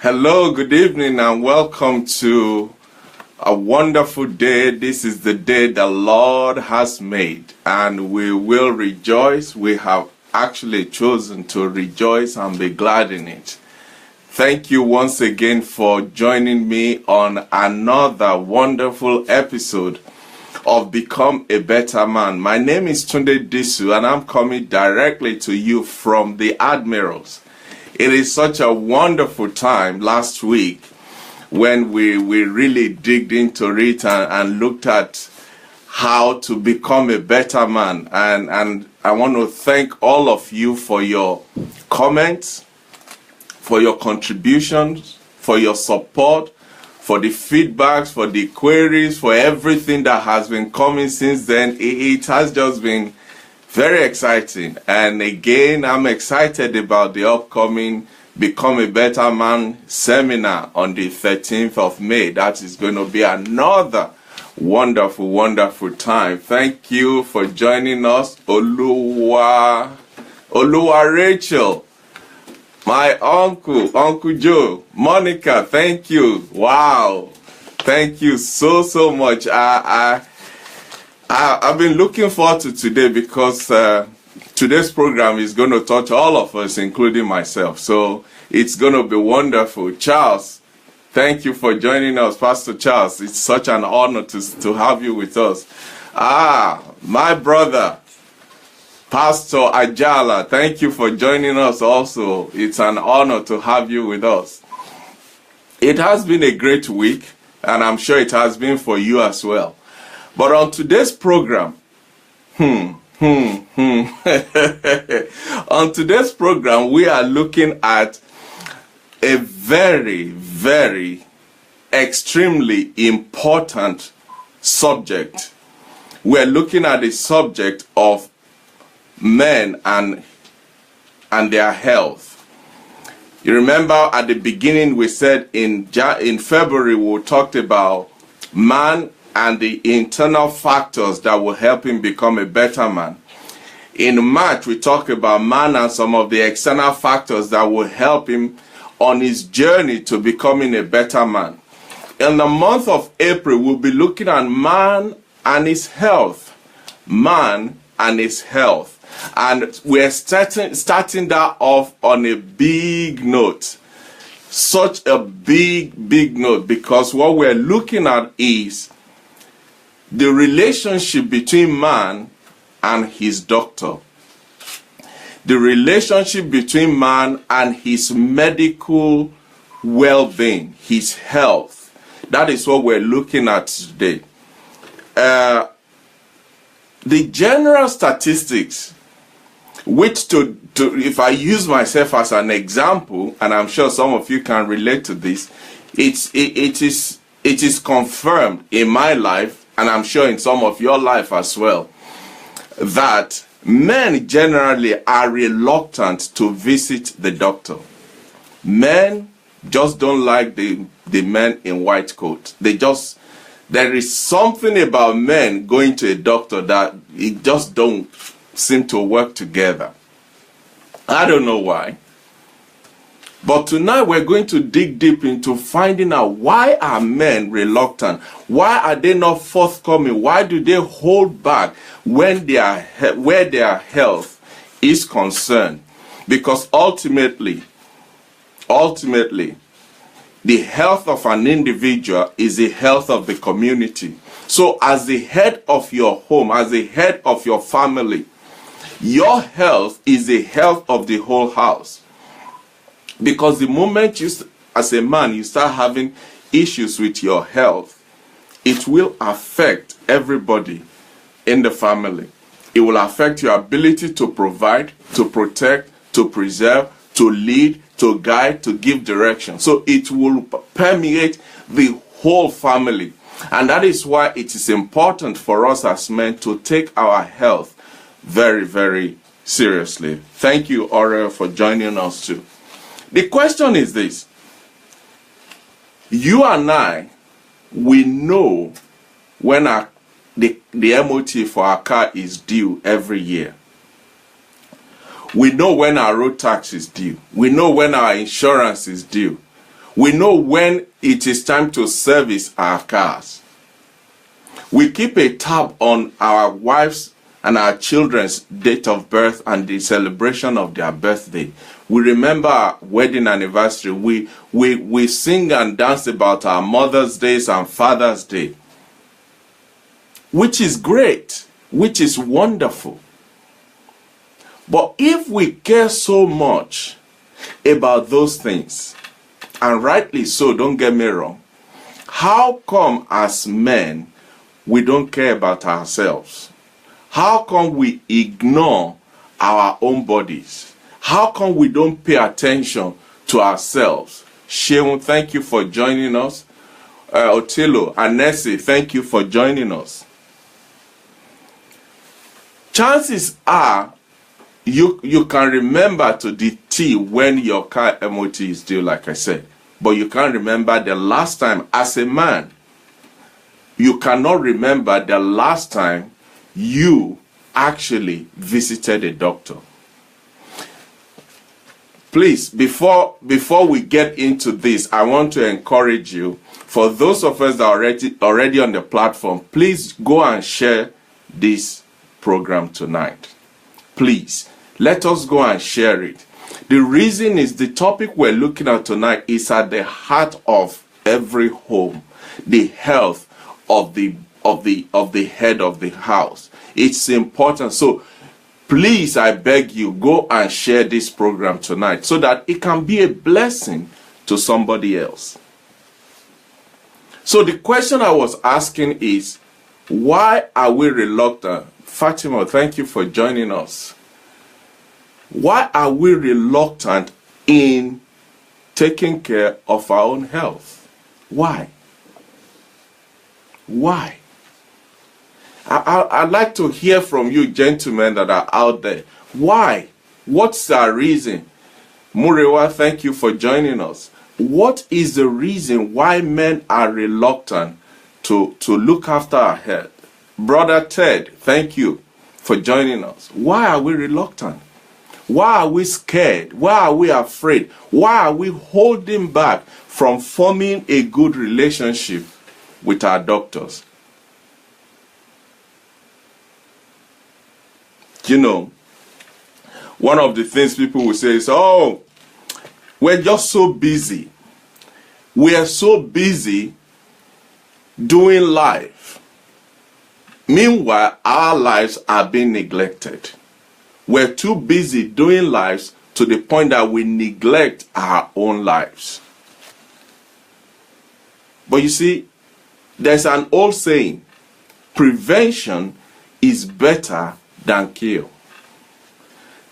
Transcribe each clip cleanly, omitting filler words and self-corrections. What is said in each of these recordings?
Hello, good evening, and welcome to a wonderful day. This is the day the Lord has made, and we will rejoice. We have actually chosen to rejoice and be glad in it. Thank you once again for joining me on another wonderful episode of Become a Better Man. My name is Tunde Disu, and I'm coming directly to you from the Admirals. It is such a wonderful time last week when we really digged into it and looked at how to become a better man. And I want to thank all of you for your comments, for your contributions, for your support, for the feedbacks, for the queries, for everything that has been coming since then. It has just been very exciting. And again, I'm excited about the upcoming Become a Better Man seminar on the 13th of May. That is going to be another wonderful, wonderful time. Thank you for joining us, Oluwa Rachel, my Uncle Joe, Monica. Thank you. Wow, thank you so much. I've been looking forward to today because today's program is going to touch all of us, including myself. So it's going to be wonderful. Charles, thank you for joining us, Pastor Charles. It's such an honor to have you with us. My brother, Pastor Ajala, thank you for joining us also. It's an honor to have you with us. It has been a great week, and I'm sure it has been for you as well. But on today's program, on today's program, we are looking at a very, very extremely important subject. We're looking at the subject of men and their health. You remember at the beginning we said in February we talked about man and the internal factors that will help him become a better man. In March, we talked about man and some of the external factors that will help him on his journey to becoming a better man. In the month of April, we'll be looking at man and his health. Man and his health. And we're starting that off on a big note. Such a big note, because what we're looking at is the relationship between man and his doctor. The relationship between man and his medical well-being, his health. That is what we're looking at today. The general statistics, which if I use myself as an example, and I'm sure some of you can relate to this, it is confirmed in my life, and I'm sure in some of your life as well, that men generally are reluctant to visit the doctor. Men just don't like the men in white coat. There is something about men going to a doctor that it just don't seem to work together. I don't know why. But tonight we're going to dig deep into finding out, why are men reluctant? Why are they not forthcoming? Why do they hold back where their health is concerned? Because ultimately, the health of an individual is the health of the community. So as the head of your home, as the head of your family, your health is the health of the whole house. Because the moment as a man, you start having issues with your health, it will affect everybody in the family. It will affect your ability to provide, to protect, to preserve, to lead, to guide, to give direction. So it will permeate the whole family. And that is why it is important for us as men to take our health very, very seriously. Thank you, Aurel, for joining us too. The question is this. You and I, we know when the MOT for our car is due every year. We know when our road tax is due. We know when our insurance is due. We know when it is time to service our cars. We keep a tab on our wives and our children's date of birth and the celebration of their birthday. We remember our wedding anniversary. We sing and dance about our Mother's Days and Father's Day, which is great, which is wonderful. But if we care so much about those things, and rightly so, don't get me wrong, how come as men we don't care about ourselves? How come we ignore our own bodies? How come we don't pay attention to ourselves? Sheun, thank you for joining us. Otilo, Anesi, thank you for joining us. Chances are you can remember to the T when your car MOT is due, like I said, but you can't remember the last time. As a man, you cannot remember the last time you actually visited a doctor. Please, before we get into this, I want to encourage you, for those of us that are already on the platform, please go and share this program tonight. Please, let us go and share it. The reason is the topic we're looking at tonight is at the heart of every home, the health of the head of the house. It's important. So please, I beg you, go and share this program tonight so that it can be a blessing to somebody else. So the question I was asking is, why are we reluctant? Fatima, thank you for joining us. Why are we reluctant in taking care of our own health? Why? Why? I'd like to hear from you gentlemen that are out there. Why? What's the reason? Murewa, thank you for joining us. What is the reason why men are reluctant to look after our health? Brother Ted, thank you for joining us. Why are we reluctant? Why are we scared? Why are we afraid? Why are we holding back from forming a good relationship with our doctors? You know, one of the things people will say is, oh, we're just so busy. We are so busy doing life. Meanwhile, our lives are being neglected. We're too busy doing lives to the point that we neglect our own lives. But you see, there's an old saying, prevention is better than cure.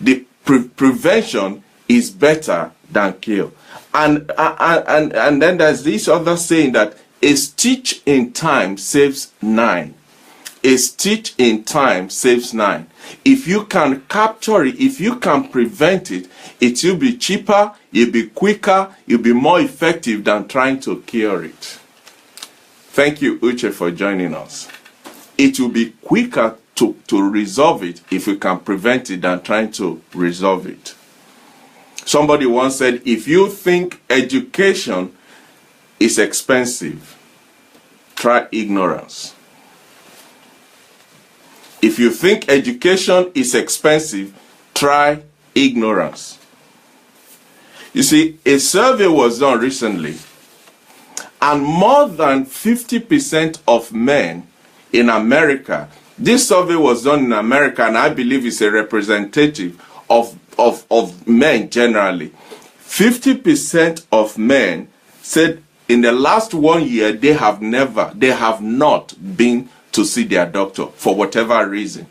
The prevention is better than cure. And then there's this other saying that a stitch in time saves 9. A stitch in time saves 9. If you can capture it, if you can prevent it, it will be cheaper, it'll be quicker, it'll be more effective than trying to cure it. Thank you, Uche, for joining us. It will be quicker to resolve it if we can prevent it than trying to resolve it. Somebody once said, if you think education is expensive, try ignorance. If you think education is expensive, try ignorance. You see, a survey was done recently, and more than 50% of men in America, this survey was done in America, and I believe it's a representative of men generally. 50% of men said in the last 1 year they have not been to see their doctor for whatever reason.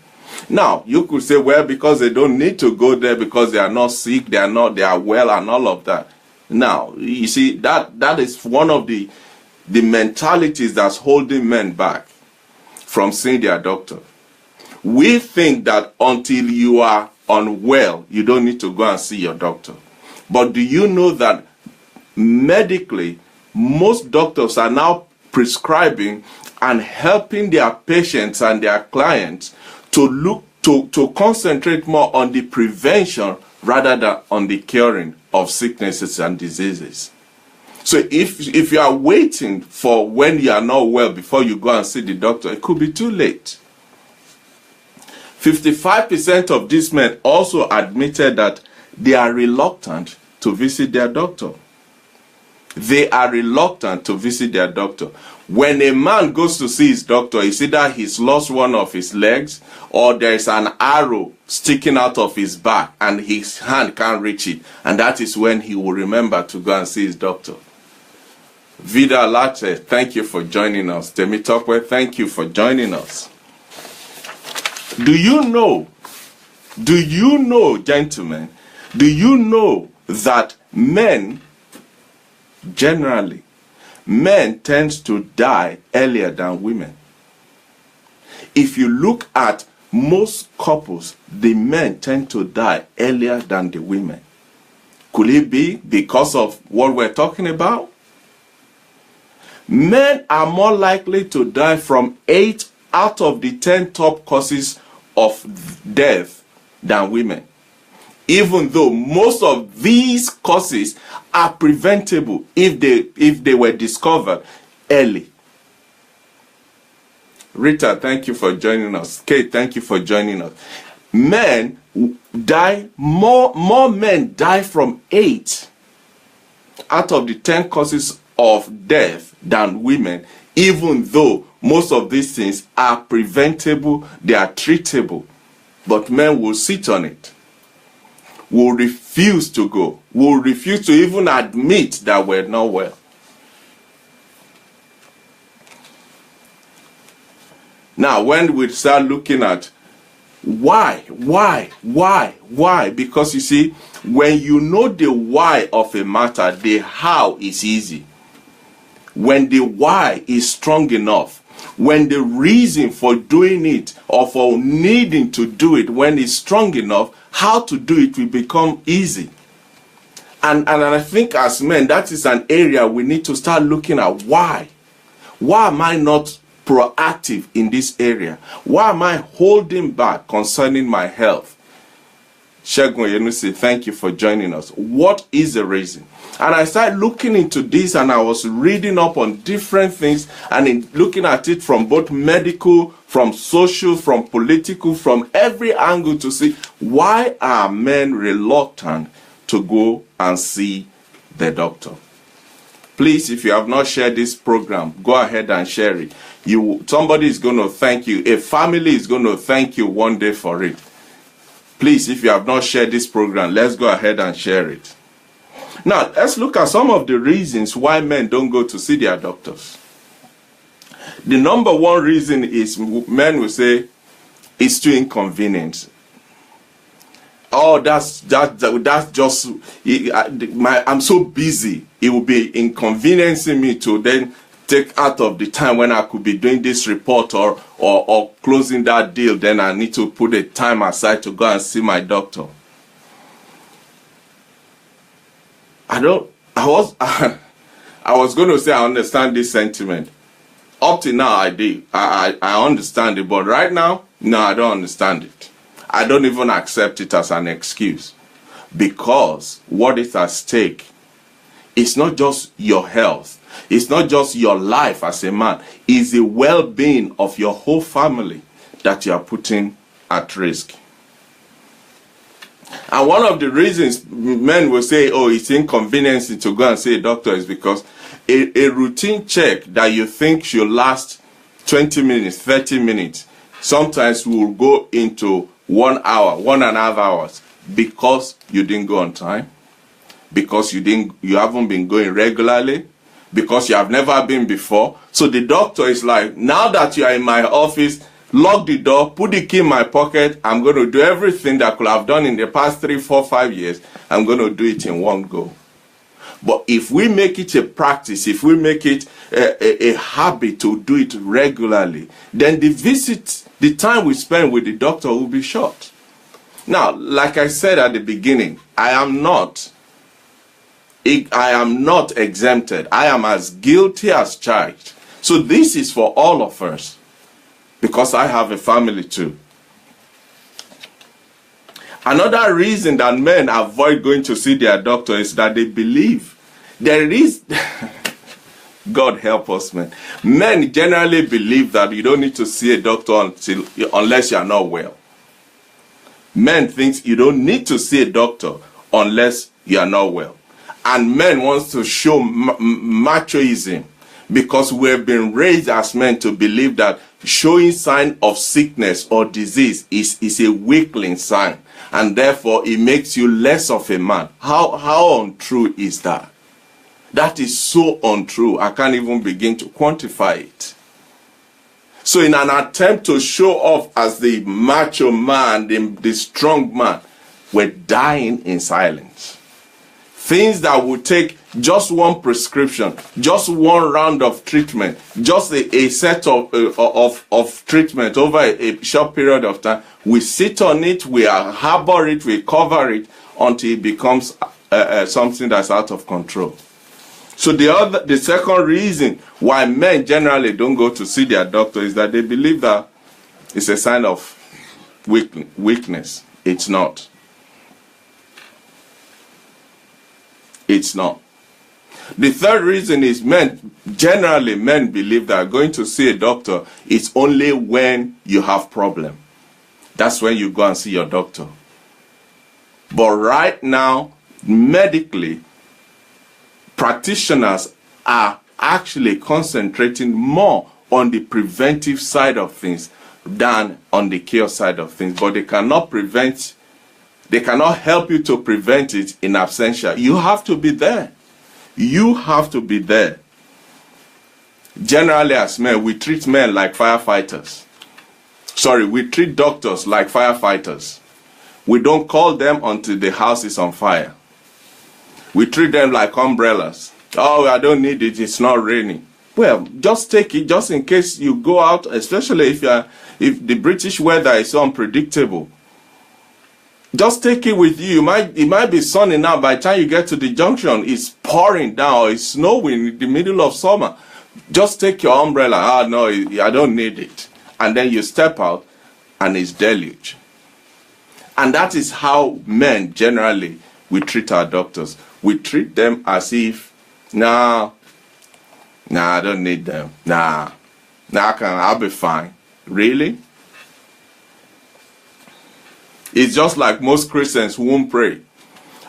Now, you could say, well, because they don't need to go there because they are not sick, they are well and all of that. Now, you see, that is one of the mentalities that's holding men back from seeing their doctor. We think that until you are unwell, you don't need to go and see your doctor. But do you know that medically, most doctors are now prescribing and helping their patients and their clients to concentrate more on the prevention rather than on the curing of sicknesses and diseases. So if you are waiting for when you are not well before you go and see the doctor, it could be too late. 55% of these men also admitted that they are reluctant to visit their doctor. They are reluctant to visit their doctor. When a man goes to see his doctor, it's either he's lost one of his legs or there's an arrow sticking out of his back and his hand can't reach it. And that is when he will remember to go and see his doctor. Vida Latte, thank you for joining us. Temitope, thank you for joining us. Do you know, gentlemen, do you know that men, generally, men tend to die earlier than women? If you look at most couples, the men tend to die earlier than the women. Could it be because of what we're talking about? Men are more likely to die from 8 out of the 10 top causes of death than women, even though most of these causes are preventable if they were discovered early. Rita, thank you for joining us. Kate, thank you for joining us. Men die, more men die from 8 out of the 10 causes of death than women, even though most of these things are preventable, they are treatable. But men will sit on it, will refuse to go, will refuse to even admit that we're not well. Now, when we start looking at why, because you see, when you know the why of a matter, the how is easy. When the why is strong enough, when the reason for doing it or for needing to do it, when it's strong enough, how to do it will become easy. And I think as men, that is an area we need to start looking at. Why? Why am I not proactive in this area? Why am I holding back concerning my health? Shegun Yenusi, thank you for joining us. What is the reason? And I started looking into this, and I was reading up on different things and looking at it from both medical, from social, from political, from every angle to see why are men reluctant to go and see the doctor. Please, if you have not shared this program, go ahead and share it. Somebody is going to thank you. A family is going to thank you one day for it. Please, if you have not shared this program, let's go ahead and share it. Now, let's look at some of the reasons why men don't go to see their doctors. The number one reason is men will say it's too inconvenient. Oh, that's just, I'm so busy. It will be inconveniencing me to then take out of the time when I could be doing this report or closing that deal. Then I need to put a time aside to go and see my doctor. I was going to say I understand this sentiment. Up to now I did. I understand it, but right now, no, I don't understand it. I don't even accept it as an excuse, because what is at stake is not just your health. It's not just your life as a man. It's the well-being of your whole family that you are putting at risk. And one of the reasons men will say, oh, it's inconveniencing to go and see a doctor is because a routine check that you think should last 20 minutes, 30 minutes, sometimes will go into 1 hour, 1.5 hours, because you didn't go on time, because you haven't been going regularly, because you have never been before. So the doctor is like, now that you are in my office, lock the door, put the key in my pocket. I'm going to do everything that I could have done in the past 3, 4, 5 years. I'm going to do it in one go. But if we make it a practice, if we make it a habit to do it regularly, then the time we spend with the doctor will be short. Now, like I said at the beginning, I am not exempted. I am as guilty as charged. So this is for all of us, because I have a family too. Another reason that men avoid going to see their doctor is that they believe There is, God help us, man. Men generally believe that you don't need to see a doctor unless you are not well. Men think you don't need to see a doctor unless you are not well. And men want to show machoism, because we have been raised as men to believe that showing sign of sickness or disease is a weakling sign, and therefore it makes you less of a man. How untrue is that? That is so untrue. I can't even begin to quantify it. So in an attempt to show off as the macho man, the strong man, we're dying in silence. Things that would take just one prescription, just one round of treatment, just a set of treatment over a short period of time. We sit on it, we harbor it, we cover it until it becomes something that's out of control. So the second reason why men generally don't go to see their doctor is that they believe that it's a sign of weakness. It's not. It's not. The third reason is generally men believe that going to see a doctor is only when you have problem. That's when you go and see your doctor. But right now, medically, practitioners are actually concentrating more on the preventive side of things than on the cure side of things. But they cannot help you to prevent it in absentia. You have to be there. You have to be there. Generally, as men, we treat men like firefighters. Sorry, we treat doctors like firefighters. We don't call them until the house is on fire. We treat them like umbrellas. Oh, I don't need it, it's not raining. Well, just take it, just in case you go out, especially if the British weather is so unpredictable. Just take it with you. It might be sunny now. By the time you get to the junction, it's pouring down or it's snowing in the middle of summer. Just take your umbrella. Ah, no, I don't need it. And then you step out and it's deluge. And that is how men generally, we treat our doctors. We treat them as if, nah, I don't need them. Nah, I'll be fine. Really? It's just like most Christians who won't pray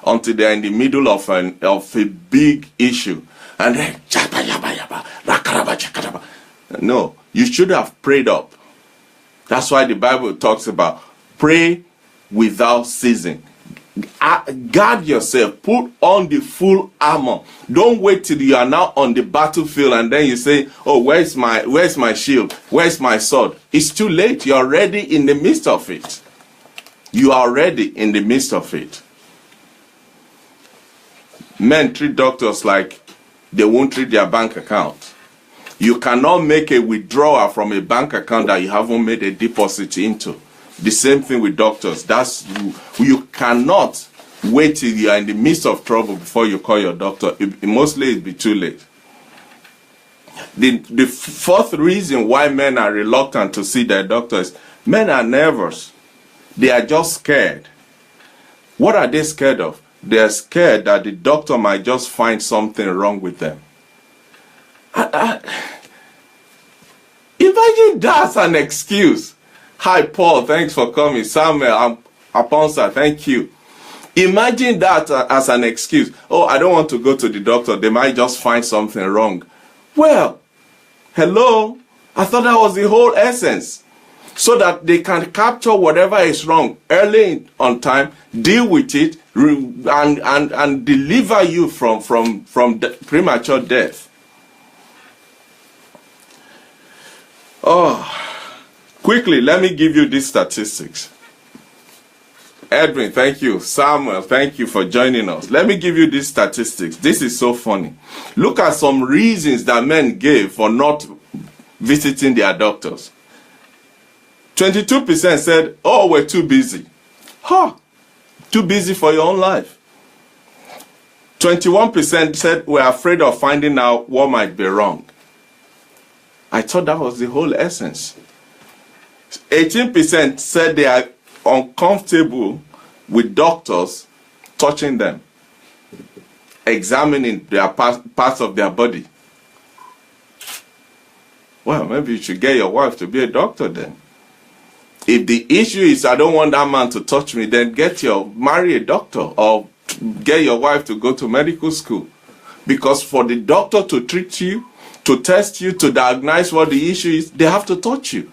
until they're in the middle of a big issue. And then, no, you should have prayed up. That's why the Bible talks about pray without ceasing. Guard yourself. Put on the full armor. Don't wait till you are now on the battlefield and then you say, oh, where's my shield? Where's my sword? It's too late. You're already in the midst of it. You are already in the midst of it. Men treat doctors like they won't treat their bank account. You cannot make a withdrawal from a bank account that you haven't made a deposit into. The same thing with doctors. You cannot wait till you are in the midst of trouble before you call your doctor. Mostly it'll be too late. The fourth reason why men are reluctant to see their doctors, men are nervous. They are just scared. What are they scared of? They are scared that the doctor might just find something wrong with them. Imagine that's an excuse. Hi, Paul, thanks for coming. Samuel, Aponsa, thank you. Imagine that as an excuse. Oh, I don't want to go to the doctor. They might just find something wrong. Well, hello? I thought that was the whole essence. So that they can capture whatever is wrong early on time, deal with it, and deliver you from premature death. Oh, quickly, let me give you these statistics. Edwin, thank you. Samuel, thank you for joining us. Let me give you these statistics. This is so funny. Look at some reasons that men gave for not visiting their doctors. 22% said, oh, we're too busy. Huh, too busy for your own life. 21% said, we're afraid of finding out what might be wrong. I thought that was the whole essence. 18% said they are uncomfortable with doctors touching them. examining their parts of their body. Well, maybe you should get your wife to be a doctor then. If the issue is I don't want that man to touch me, then marry a doctor or get your wife to go to medical school. Because for the doctor to treat you, to test you, to diagnose what the issue is, they have to touch you.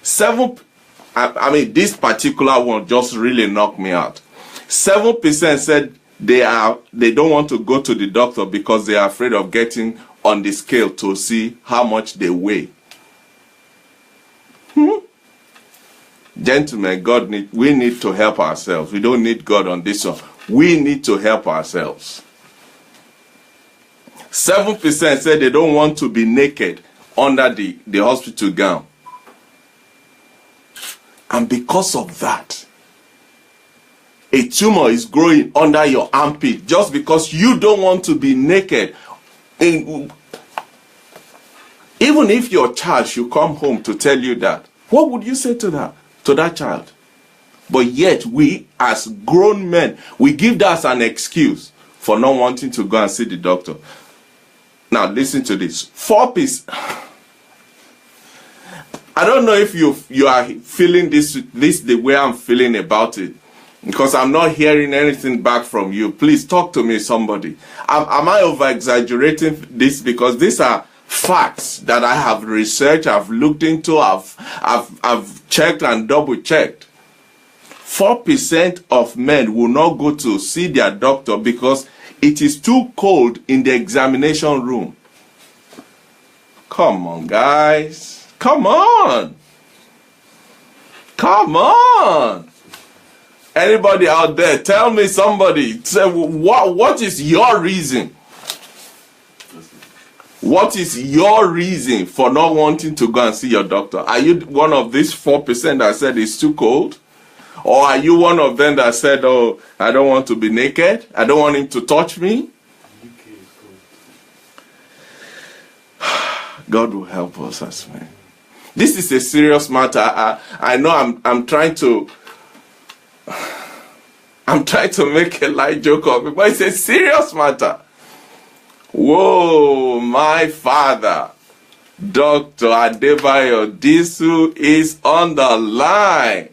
This particular one just really knocked me out. 7% said they don't want to go to the doctor because they are afraid of getting on the scale to see how much they weigh. Gentlemen, we need to help ourselves. We don't need God on this one. We need to help ourselves. 7% said they don't want to be naked under the hospital gown. And because of that, a tumor is growing under your armpit just because you don't want to be naked. Even if your child should come home to tell you that, what would you say to that child? But yet we as grown men, we give that as an excuse for not wanting to go and see the doctor. Now listen to this. 4%. I don't know if you are feeling this the way I'm feeling about it, because I'm not hearing anything back from you. Please talk to me, somebody. Am I over-exaggerating this? Because these are facts that I have researched, I've looked into, I've checked and double-checked. 4% of men will not go to see their doctor because it is too cold in the examination room. Come on, guys. Come on. Come on. Anybody out there, tell me, somebody, say, what is your reason? What is your reason for not wanting to go and see your doctor? Are you one of these 4% that said it's too cold? Or are you one of them that said, oh, I don't want to be naked, I don't want him to touch me? God will help us as men. This is a serious matter. I know I'm trying to make a light joke of it, but it's a serious matter. Whoa, my father, Dr. Adebayo Disu, is on the line.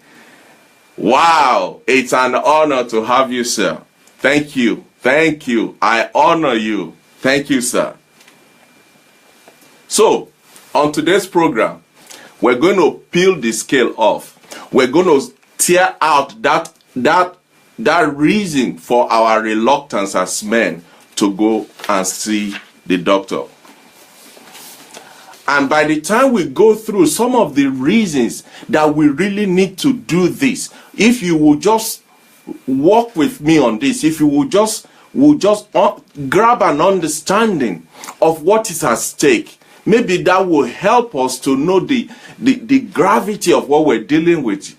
Wow, it's an honor to have you, sir. Thank you. Thank you. I honor you. Thank you, sir. So, on today's program, we're going to peel the scale off. We're going to tear out that reason for our reluctance as men to go and see the doctor. And by the time we go through some of the reasons that we really need to do this, if you will just walk with me on this, if you will just grab an understanding of what is at stake, maybe that will help us to know the gravity of what we're dealing with.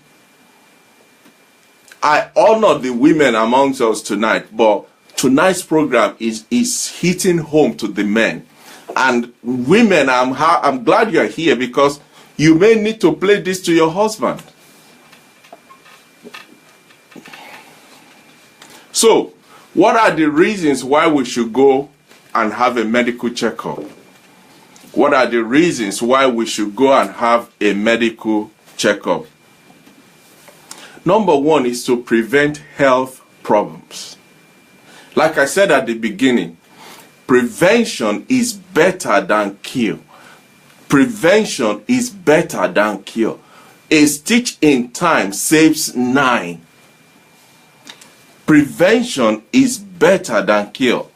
I honor the women amongst us tonight, but tonight's program is hitting home to the men. And women, I'm glad you're here, because you may need to play this to your husband. So, what are the reasons why we should go and have a medical checkup? What are the reasons why we should go and have a medical checkup? Number one is to prevent health problems. Like I said at the beginning, prevention is better than cure. Prevention is better than cure. A stitch in time saves 9. Prevention is better than cure.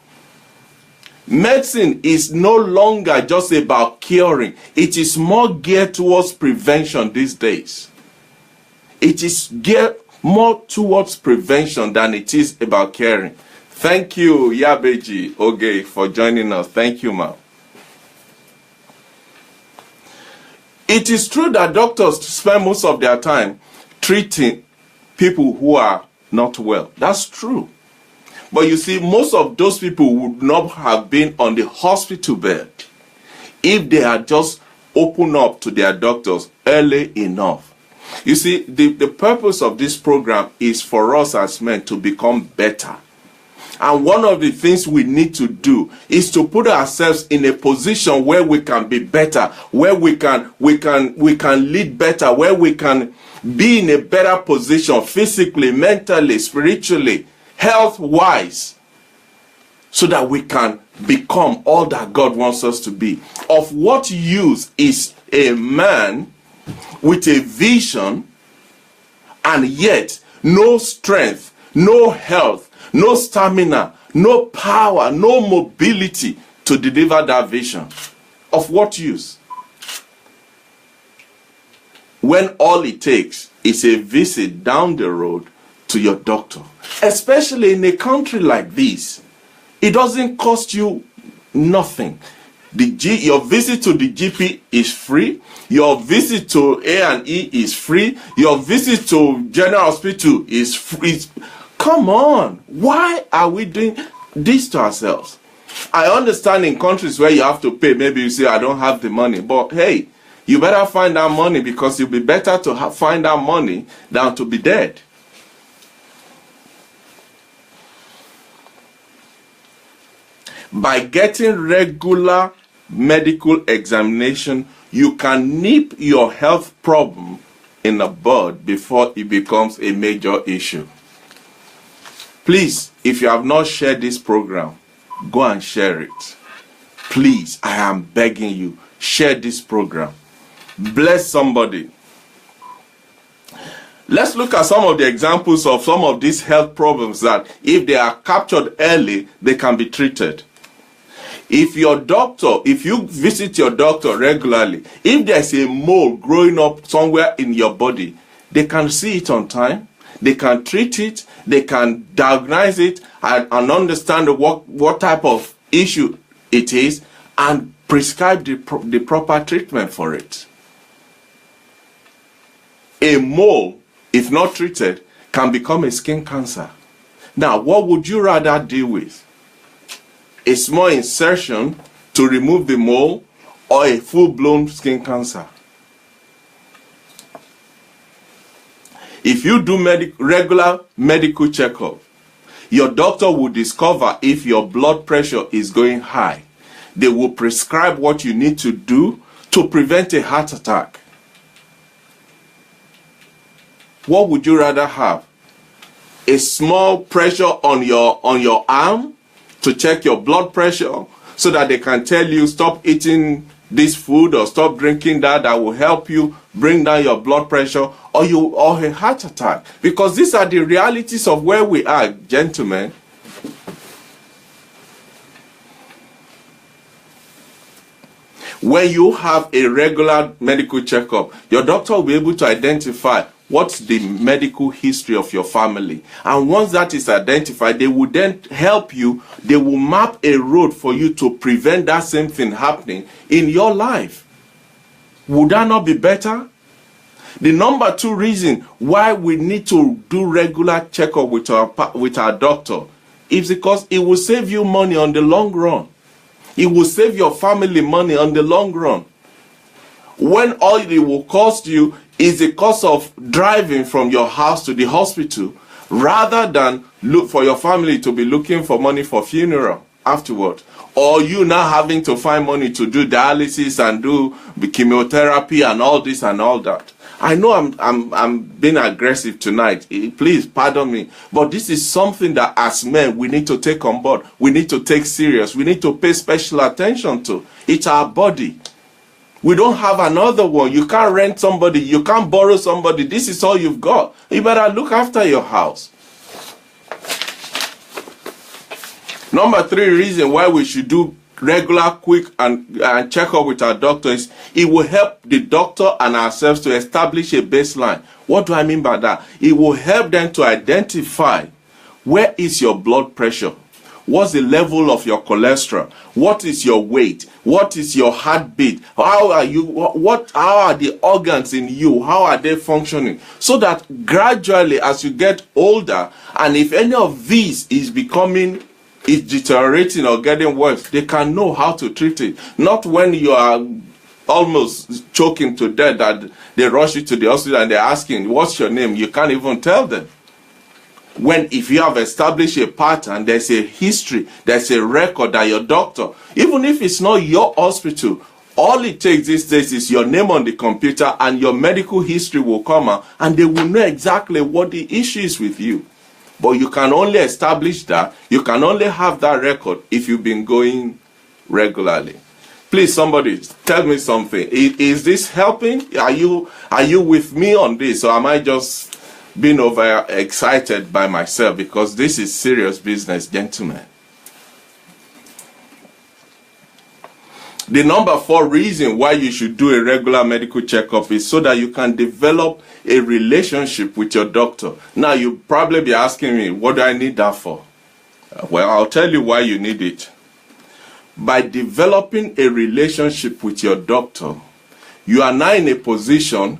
Medicine is no longer just about curing. It is more geared towards prevention these days. It is geared more towards prevention than it is about curing. Thank you, Yabeji Oge, for joining us. Thank you, ma'am. It is true that doctors spend most of their time treating people who are not well. That's true. But you see, most of those people would not have been on the hospital bed if they had just opened up to their doctors early enough. You see, the purpose of this program is for us as men to become better. And one of the things we need to do is to put ourselves in a position where we can be better, where we can lead better, where we can be in a better position physically, mentally, spiritually, health-wise, so that we can become all that God wants us to be. Of what use is a man with a vision and yet no strength, no health, no stamina, no power, no mobility to deliver that vision? Of what use? When all it takes is a visit down the road to your doctor, especially in a country like this, it doesn't cost you nothing. Your visit to the GP is free. Your visit to A&E is free. Your visit to General Hospital is free. Come on. Why are we doing this to ourselves? I understand in countries where you have to pay, maybe you say, I don't have the money. But hey, you better find that money, because it'll be better to find that money than to be dead. By getting regular medical examination, you can nip your health problem in the bud before it becomes a major issue. Please, if you have not shared this program, go and share it. Please, I am begging you, share this program. Bless somebody. Let's look at some of the examples of some of these health problems that, if they are captured early, they can be treated. If you visit your doctor regularly, if there's a mole growing up somewhere in your body, they can see it on time, they can treat it, they can diagnose it and understand what type of issue it is and prescribe the proper treatment for it. A mole, if not treated, can become a skin cancer. Now, what would you rather deal with? A small insertion to remove the mole, or a full-blown skin cancer? If you do regular medical checkup, your doctor will discover if your blood pressure is going high. They will prescribe what you need to do to prevent a heart attack. What would you rather have? A small pressure on your arm to check your blood pressure, so that they can tell you stop eating this food or stop drinking that will help you bring down your blood pressure, or a heart attack? Because these are the realities of where we are, gentlemen. When you have a regular medical checkup, your doctor will be able to identify what's the medical history of your family. And once that is identified, they will then help you. They will map a road for you to prevent that same thing happening in your life. Would that not be better? The number 2 reason why we need to do regular checkup with our doctor is because it will save you money on the long run. It will save your family money on the long run. When all it will cost you is the cost of driving from your house to the hospital, rather than look for your family to be looking for money for funeral afterward, or you now having to find money to do dialysis and do chemotherapy and all this and all that. I know I'm being aggressive tonight. Please pardon me, but this is something that as men we need to take on board. We need to take serious. We need to pay special attention to. It's our body. We don't have another one. You can't rent somebody. You can't borrow somebody. This is all you've got. You better look after your house. Number 3 reason why we should do regular, quick, and check up with our doctor is it will help the doctor and ourselves to establish a baseline. What do I mean by that? It will help them to identify where is your blood pressure, what's the level of your cholesterol, what is your weight, what is your heartbeat, how are the organs in you, how are they functioning, so that gradually as you get older, and if any of these is deteriorating or getting worse, they can know how to treat it. Not when you are almost choking to death that they rush you to the hospital and they're asking, what's your name? You can't even tell them. When if you have established a pattern, there's a history, there's a record that your doctor, even if it's not your hospital, all it takes these days is your name on the computer and your medical history will come out and they will know exactly what the issue is with you. But you can only establish that, you can only have that record if you've been going regularly. Please, somebody tell me something. Is this helping? Are you with me on this, or am I just being overexcited by myself? Because this is serious business, gentlemen. The number 4 reason why you should do a regular medical checkup is so that you can develop a relationship with your doctor. Now, you'll probably be asking me, what do I need that for? Well, I'll tell you why you need it. By developing a relationship with your doctor, you are now in a position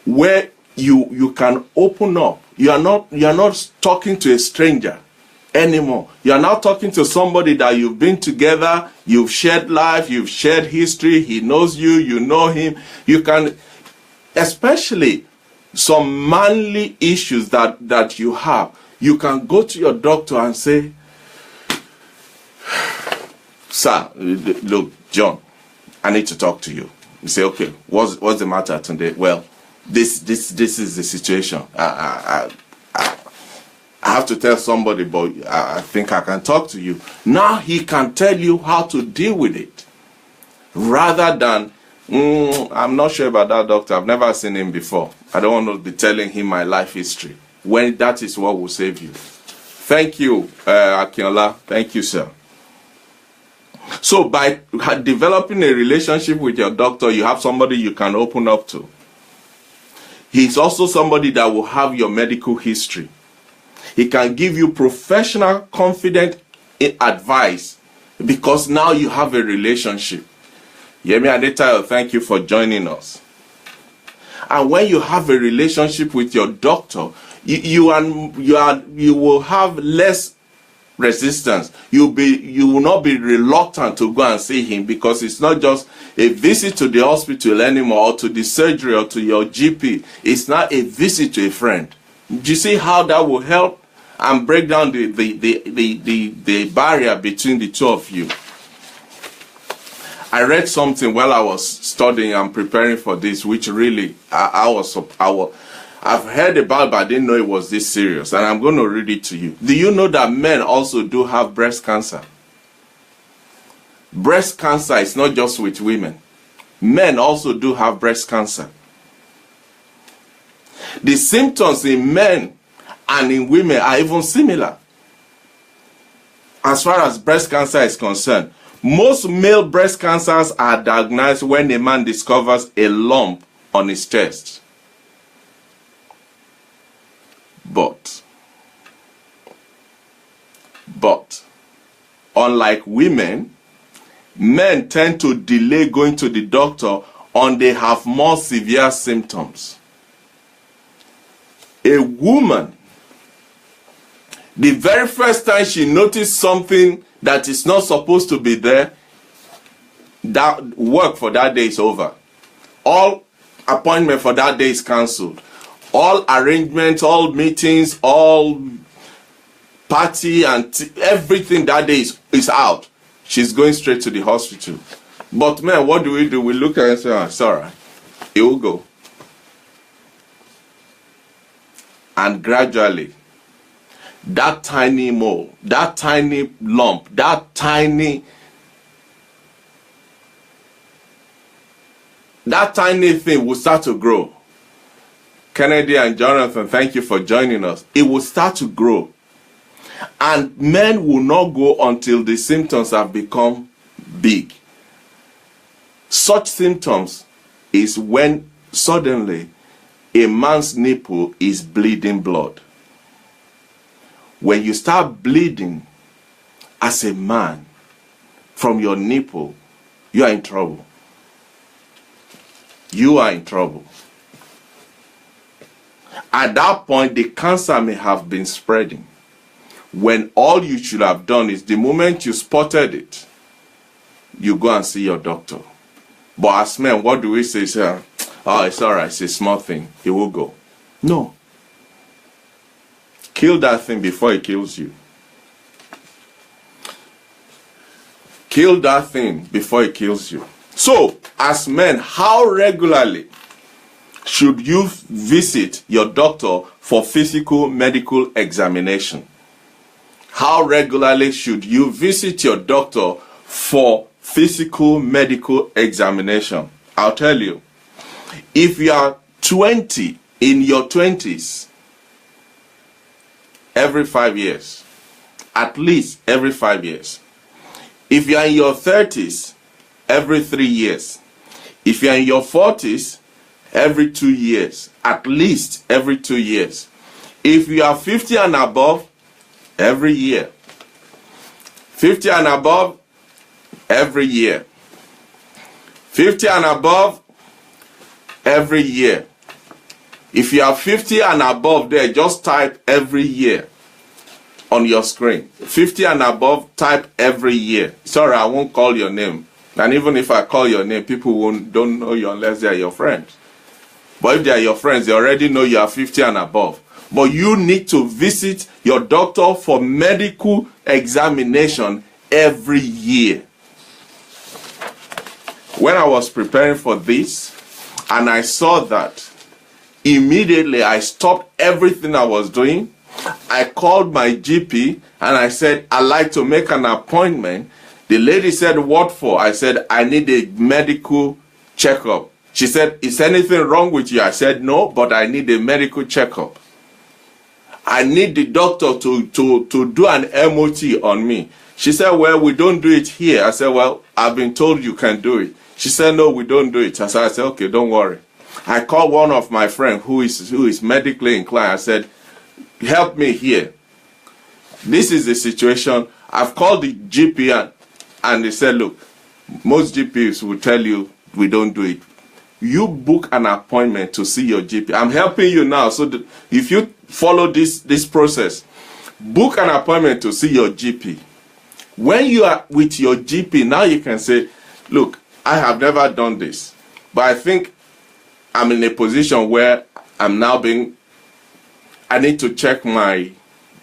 where you can open up. You are not talking to a stranger anymore. You are now talking to somebody that you've been together, you've shared life, you've shared history, he knows you, you know him. You can, especially some manly issues that you have, you can go to your doctor and say, sir, look, John, I need to talk to you. You say, okay, what's the matter today? Well, this is the situation. I have to tell somebody, but I think I can talk to you. Now he can tell you how to deal with it. Rather than, I'm not sure about that doctor. I've never seen him before. I don't want to be telling him my life history. When that is what will save you. Thank you, Akinola. Thank you, sir. So by developing a relationship with your doctor, you have somebody you can open up to. He's also somebody that will have your medical history. He can give you professional, confident advice because now you have a relationship. Yemi Adetayo, thank you for joining us. And when you have a relationship with your doctor, you will have less resistance. You will not be reluctant to go and see him because it's not just a visit to the hospital anymore, or to the surgery, or to your GP. It's not a visit to a friend. Do you see how that will help and break down the barrier between the two of you? I read something while I was studying and preparing for this, which really I've heard about, but I didn't know it was this serious, and I'm going to read it to you. Do you know that men also do have breast cancer? Breast cancer is not just with women. Men also do have breast cancer. The symptoms in men and in women are even similar. As far as breast cancer is concerned, most male breast cancers are diagnosed when a man discovers a lump on his chest. But, unlike women, men tend to delay going to the doctor until they have more severe symptoms. A woman, the very first time she noticed something that is not supposed to be there, that work for that day is over. All appointment for that day is cancelled. All arrangements, all meetings, all party and everything that day is out. She's going straight to the hospital. But man, what do? We look at it and say, oh, it's all right. It will go. And gradually, that tiny mole, that tiny lump, that tiny thing will start to grow. Kennedy and Jonathan, thank you for joining us. It will start to grow. And men will not go until the symptoms have become big. Such symptoms is when suddenly a man's nipple is bleeding blood. When you start bleeding as a man from your nipple, you are in trouble. You are in trouble. At that point, the cancer may have been spreading. When all you should have done is the moment you spotted it, you go and see your doctor. But as men, what do we say? Say, oh, it's all right, it's a small thing. It will go. No. Kill that thing before it kills you. Kill that thing before it kills you. So, as men, how regularly should you visit your doctor for physical medical examination? How regularly should you visit your doctor for physical medical examination? I'll tell you. If you are 20, in your 20s, every 5 years. At least every 5 years. If you are in your 30s, every 3 years. If you are in your 40s, every 2 years. At least every 2 years. If you are 50 and above, every year. 50 and above, every year. 50 and above, every year. If you are 50 and above there, just type every year on your screen. 50 and above, type every year. Sorry, I won't call your name. And even if I call your name, people don't know you unless they are your friends. But if they are your friends, they already know you are 50 and above. But you need to visit your doctor for medical examination every year. When I was preparing for this, and I saw that, immediately I stopped everything I was doing. I called my GP and I said, I'd like to make an appointment. The lady said, what for? I said, I need a medical checkup. She said, is anything wrong with you? I said, no, but I need a medical checkup. I need the doctor to do an MOT on me. She said, well, we don't do it here. I said, well, I've been told you can do it. She said, no, we don't do it. I said, okay, don't worry. I called one of my friends who is medically inclined. I said, help me here. This is the situation. I've called the GP and they said, look, most GPs will tell you we don't do it. You book an appointment to see your GP. I'm helping you now. So that if you follow this process, book an appointment to see your GP. When you are with your GP, now you can say, look, I have never done this, but I think I'm in a position where I'm now I need to check my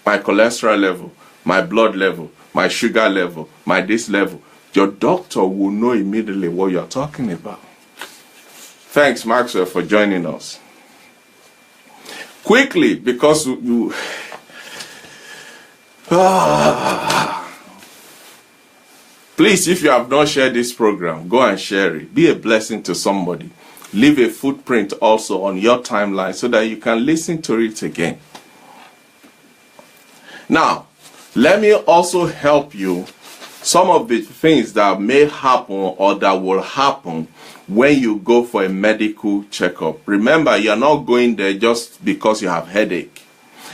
cholesterol level, my blood level, my sugar level, my this level. Your doctor will know immediately what you're talking about. Thanks, Maxwell, for joining us. Quickly, because you please, if you have not shared this program, go and share it. Be a blessing to somebody. Leave a footprint also on your timeline so that you can listen to it again. Now, let me also help you some of the things that may happen or that will happen when you go for a medical checkup. Remember, you're not going there just because you have headache.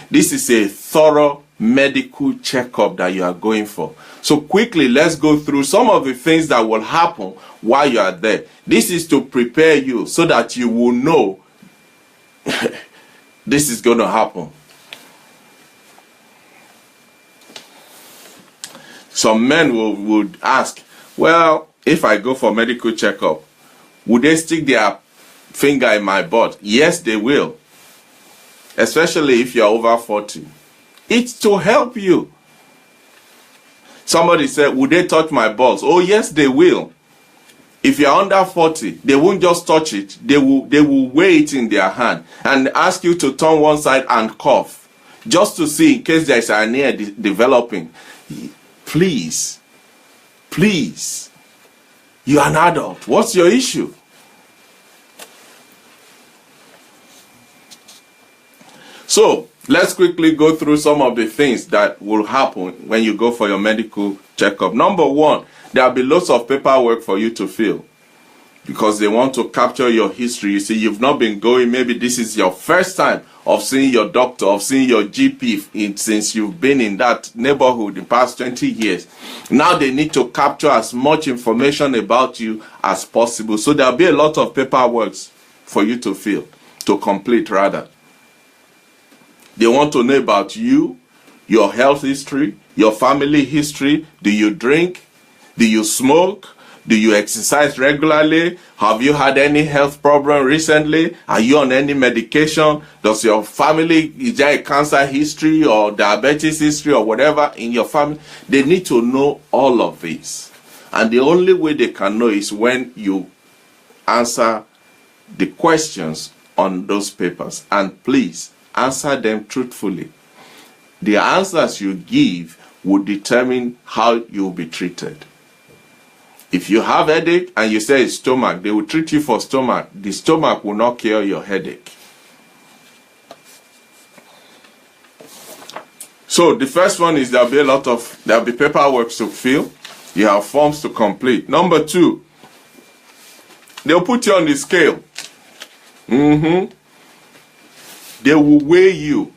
This is a thorough medical checkup that you are going for. So quickly, let's go through some of the things that will happen while you are there. This is to prepare you so that you will know this is going to happen. Some men would ask, well, if I go for medical checkup, would they stick their finger in my butt? Yes, they will. Especially if you're over 40. It's to help you. Somebody said, would they touch my balls? Oh, yes, they will. If you're under 40, they won't just touch it. They will weigh it in their hand and ask you to turn one side and cough, just to see in case there's an ear developing. Please, please, you're an adult. What's your issue? So, let's quickly go through some of the things that will happen when you go for your medical checkup. Number one, there'll be lots of paperwork for you to fill because they want to capture your history. You see, you've not been going, maybe this is your first time of seeing your doctor, of seeing your GP since you've been in that neighborhood the past 20 years. Now they need to capture as much information about you as possible. So there'll be a lot of paperwork for you to fill, to complete rather. They want to know about you, your health history, your family history. Do you drink? Do you smoke? Do you exercise regularly? Have you had any health problem recently? Are you on any medication? Does your family, is there a cancer history or diabetes history or whatever in your family? They need to know all of this. And the only way they can know is when you answer the questions on those papers. And please, answer them truthfully. The answers you give will determine how you will be treated. If you have headache and you say it's stomach, they will treat you for stomach. The stomach will not cure your headache. So the first one is there'll be paperwork to fill. You have forms to complete. Number 2, they'll put you on the scale. They will weigh you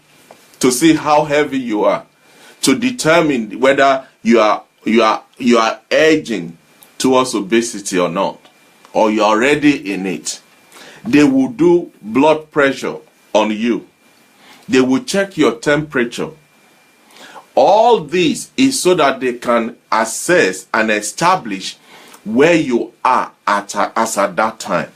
to see how heavy you are, to determine whether you are edging towards obesity or not, or you're already in it. They will do blood pressure on you. They will check your temperature. All this is so that they can assess and establish where you are as at that time.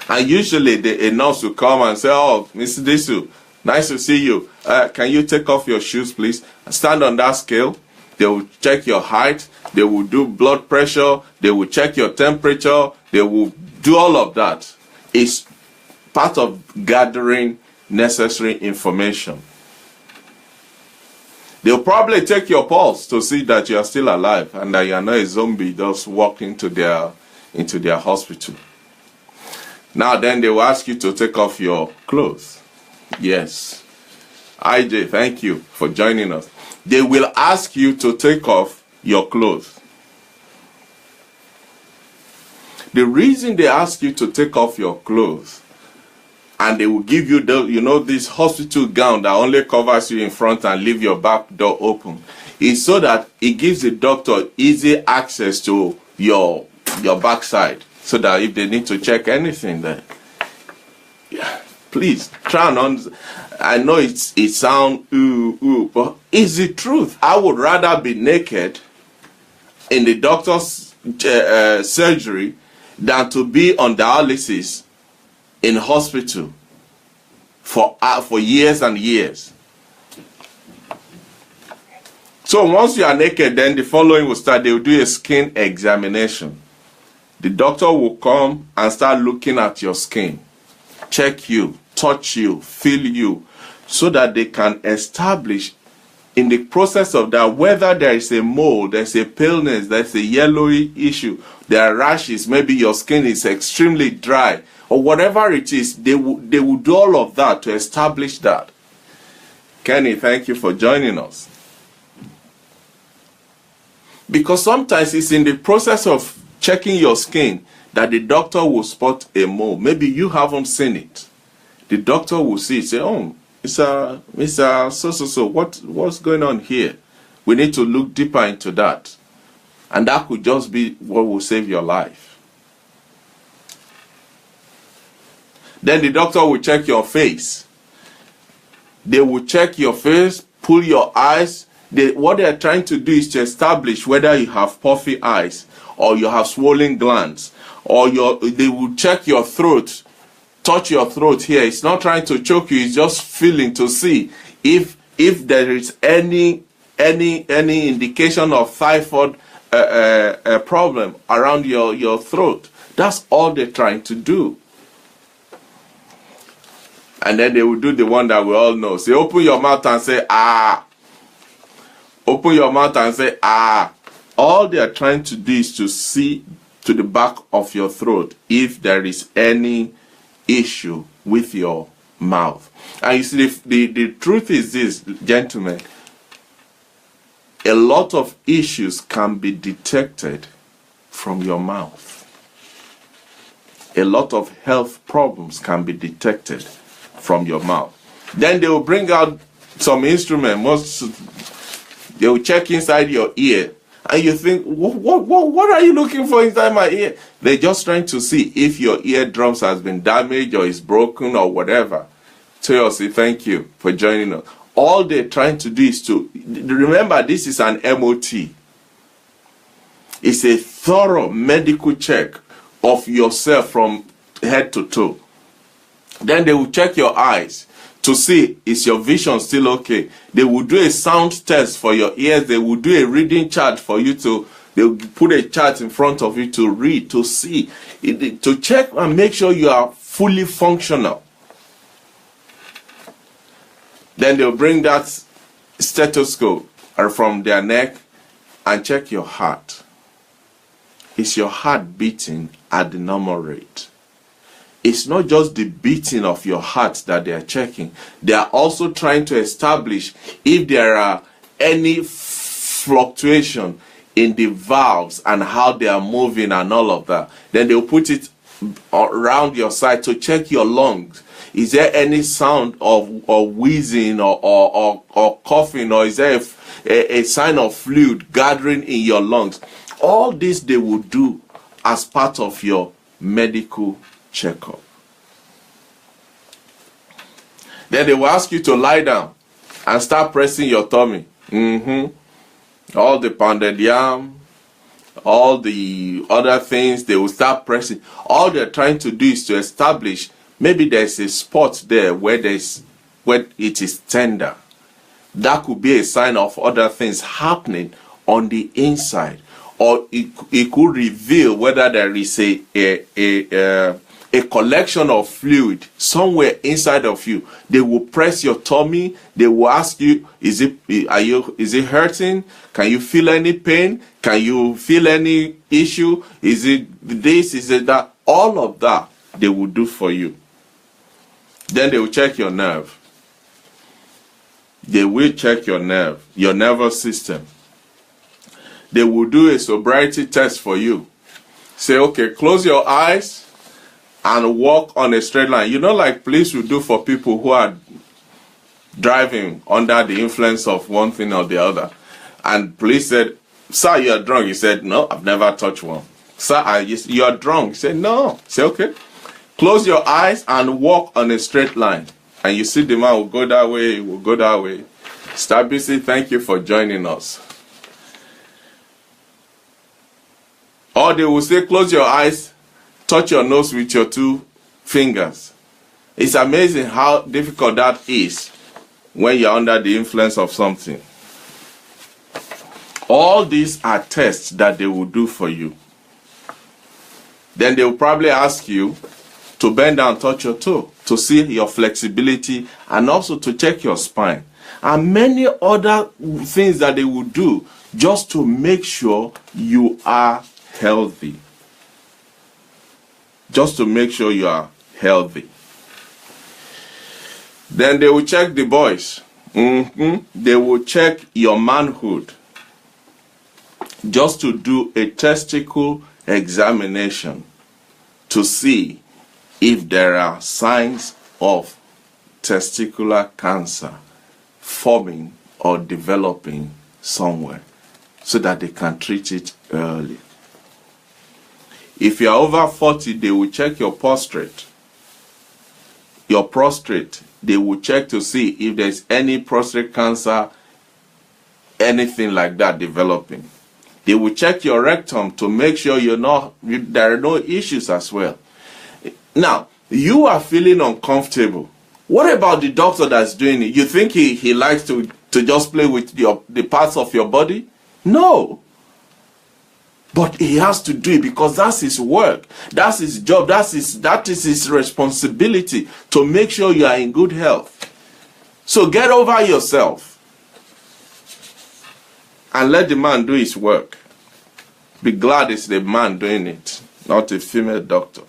And usually a nurse will come and say, "Oh, Mr. Disu, nice to see you. Can you take off your shoes, please? Stand on that scale." They will check your height. They will do blood pressure. They will check your temperature. They will do all of that. It's part of gathering necessary information. They'll probably take your pulse to see that you are still alive and that you are not a zombie just walking into their hospital. Now then they will ask you to take off your clothes. Yes. IJ, thank you for joining us. They will ask you to take off your clothes. The reason they ask you to take off your clothes, and they will give you this hospital gown that only covers you in front and leave your back door open, is so that it gives the doctor easy access to your backside, so that if they need to check anything there. Yeah. Please try and I know it sounds but it's the truth. I would rather be naked in the doctor's surgery than to be on dialysis in hospital for years and years. So once you are naked, then the following will start. They will do a skin examination. The doctor will come and start looking at your skin, check you, touch you, feel you, so that they can establish in the process of that whether there is a mole, there's a paleness, there's a yellowy issue, there are rashes, maybe your skin is extremely dry, or whatever it is. They will do all of that to establish that. Kenny, thank you for joining us. Because sometimes it's in the process of checking your skin that the doctor will spot a mole. Maybe you haven't seen it. The doctor will see it, say, "Oh, Mr. So, what's going on here? We need to look deeper into that." And that could just be what will save your life. Then the doctor will check your face. They will check your face, pull your eyes. What they are trying to do is to establish whether you have puffy eyes or you have swollen glands, or they will check your throat, touch your throat here. It's not trying to choke you, it's just feeling to see if there is any indication of typhoid problem around your throat. That's all they're trying to do. And then they will do the one that we all know. Say, open your mouth and say, "Ah." Open your mouth and say, "Ah." All they are trying to do is to see to the back of your throat if there is any issue with your mouth. And you see, the truth is this, gentlemen, a lot of issues can be detected from your mouth. A lot of health problems can be detected from your mouth. Then they will bring out some instrument. They will check inside your ear. And you think, what are you looking for inside my ear? They're just trying to see if your eardrums has been damaged or is broken or whatever. Toyosi, thank you for joining us. All they're trying to do is to, remember, this is an MOT. It's a thorough medical check of yourself from head to toe. Then they will check your eyes to see, is your vision still okay? They will do a sound test for your ears. They will do a reading chart for you they will put a chart in front of you to read, to see, to check and make sure you are fully functional. Then they'll bring that stethoscope from their neck and check your heart. Is your heart beating at the normal rate? It's not just the beating of your heart that they are checking. They are also trying to establish if there are any fluctuation in the valves and how they are moving and all of that. Then they'll put it around your side to check your lungs. Is there any sound of wheezing or coughing, or is there a sign of fluid gathering in your lungs? All this they will do as part of your medical checkup. Then they will ask you to lie down and start pressing your tummy. All the pounded yam, all the other things, they will start pressing. All they're trying to do is to establish maybe there's a spot there where it is tender. That could be a sign of other things happening on the inside. Or it could reveal whether there is a collection of fluid somewhere inside of you. They will press your tummy. They will ask you, is it hurting? Can you feel any pain? Can you feel any issue? Is it this? Is it that? All of that they will do for you. Then they will check your nerve. They will check your nervous system. They will do a sobriety test for you. Say, okay, close your eyes and walk on a straight line. You know, like police will do for people who are driving under the influence of one thing or the other. And police said, sir, you're drunk. He said, no, I've never touched one. Sir, you're drunk. He said, no. Say, okay. Close your eyes and walk on a straight line. And you see the man will go that way, will go that way. Stabisi, thank you for joining us. Or they will say, close your eyes, touch your nose with your 2 fingers. It's amazing how difficult that is when you're under the influence of something. All these are tests that they will do for you. Then they will probably ask you to bend down, touch your toe, to see your flexibility, and also to check your spine. And many other things that they will do just to make sure you are healthy. Just to make sure you are healthy. Then they will check the boys. They will check your manhood. Just to do a testicle examination to see if there are signs of testicular cancer forming or developing somewhere, so that they can treat it early. If you are over 40, they will check your prostate. Your prostate, they will check to see if there's any prostate cancer, anything like that developing. They will check your rectum to make sure there are no issues as well. Now, you are feeling uncomfortable. What about the doctor that's doing it? You think he likes to just play with the parts of your body? No. But he has to do it because that's his work. That's his job. That is his responsibility to make sure you are in good health. So get over yourself and let the man do his work. Be glad it's the man doing it, not a female doctor.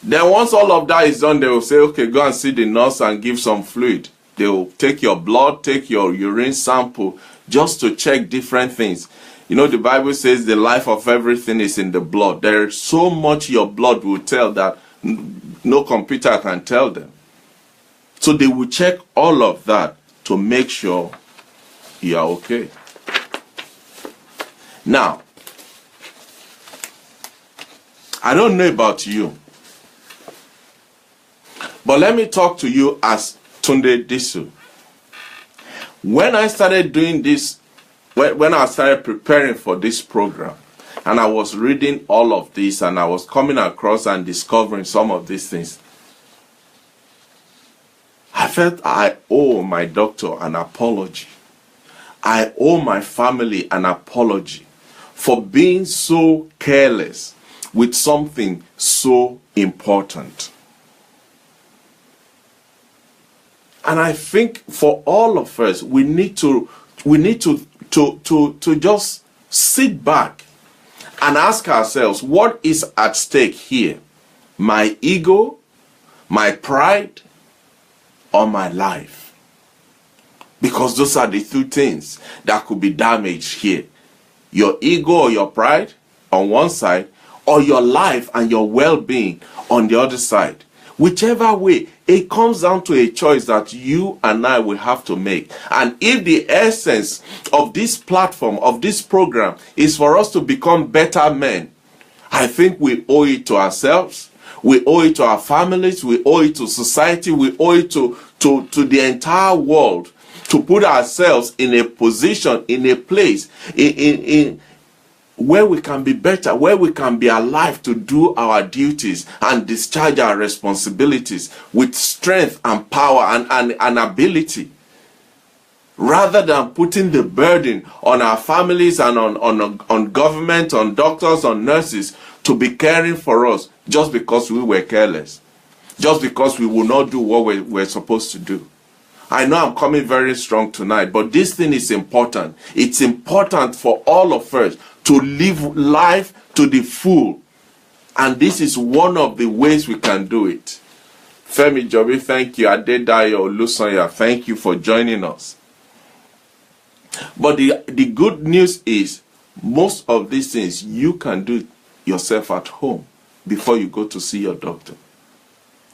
Then once all of that is done, they will say, okay, go and see the nurse and give some fluid. They will take your blood, take your urine sample, just to check different things. You know, the Bible says the life of everything is in the blood. There is so much your blood will tell that no computer can tell them. So they will check all of that to make sure you are okay. Now, I don't know about you, but let me talk to you as Tunde Disu. When I started doing this when I started preparing for this program, and I was reading all of this, and I was coming across and discovering some of these things, I felt I owe my doctor an apology. I owe my family an apology for being so careless with something so important. And I think for all of us, we need to just sit back and ask ourselves, what is at stake here? My ego, my pride, or my life? Because those are the two things that could be damaged here. Your ego or your pride on one side, or your life and your well-being on the other side. Whichever way, it comes down to a choice that you and I will have to make. And if the essence of this platform, of this program, is for us to become better men, I think we owe it to ourselves, we owe it to our families, we owe it to society, we owe it to the entire world, to put ourselves in a position, in a place, in where we can be better, where we can be alive to do our duties and discharge our responsibilities with strength and power and ability, rather than putting the burden on our families and on government, on doctors, on nurses to be caring for us just because we were careless, just because we will not do what we're supposed to do. I know I'm coming very strong tonight, but this thing is important. It's important for all of us to live life to the full. And this is one of the ways we can do it. Femi Jobi, thank you. Adedayo Lusanya, thank you for joining us. But the good news is, most of these things you can do yourself at home before you go to see your doctor.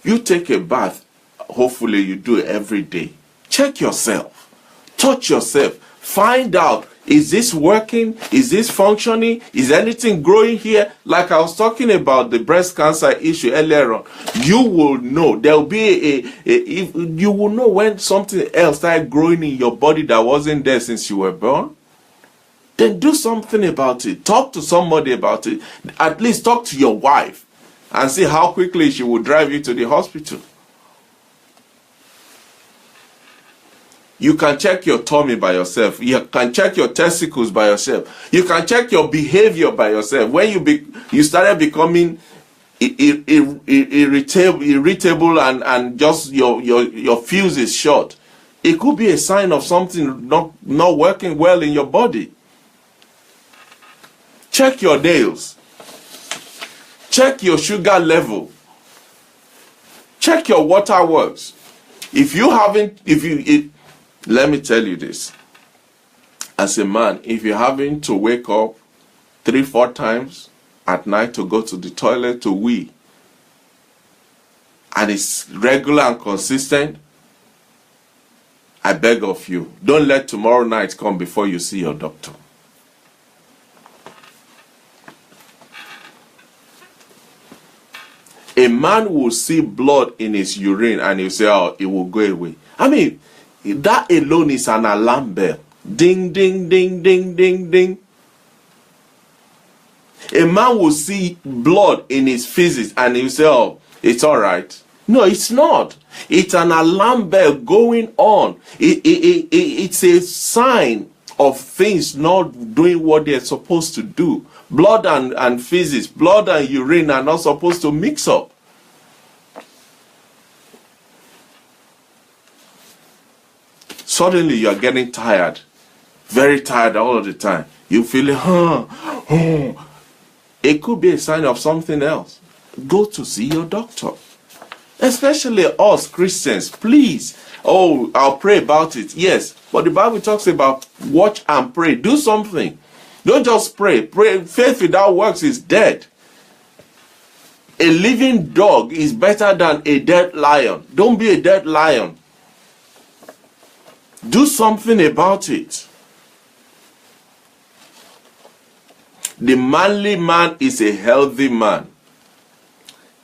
You take a bath, hopefully you do it every day. Check yourself. Touch yourself. Find out, is this working? Is this functioning? Is anything growing here? Like I was talking about the breast cancer issue earlier on. You will know. There will be you will know when something else started growing in your body that wasn't there since you were born. Then do something about it. Talk to somebody about it. At least talk to your wife and see how quickly she will drive you to the hospital. You can check your tummy by yourself. You can check your testicles by yourself. You can check your behavior by yourself. When you started becoming irritable and just your fuse is short, it could be a sign of something not working well in your body. Check your nails. Check your sugar level. Check your water works. Let me tell you this. As a man, if you're having to wake up 3-4 times at night to go to the toilet to wee, and it's regular and consistent, I beg of you, don't let tomorrow night come before you see your doctor. A man will see blood in his urine and he'll say, oh, it will go away. I mean, that alone is an alarm bell. Ding, ding, ding, ding, ding, ding. A man will see blood in his feces and he'll say, oh, it's all right. No, it's not. It's an alarm bell going on. It's a sign of things not doing what they're supposed to do. Blood and feces, blood and urine are not supposed to mix up. Suddenly you are getting tired, very tired all of the time. You feel it could be a sign of something else. Go to see your doctor. Especially us Christians, please. Oh, I'll pray about it. Yes, but the Bible talks about watch and pray. Do something. Don't just pray. Pray. Faith without works is dead. A living dog is better than a dead lion. Don't be a dead lion. Do something about it. The manly man is a healthy man.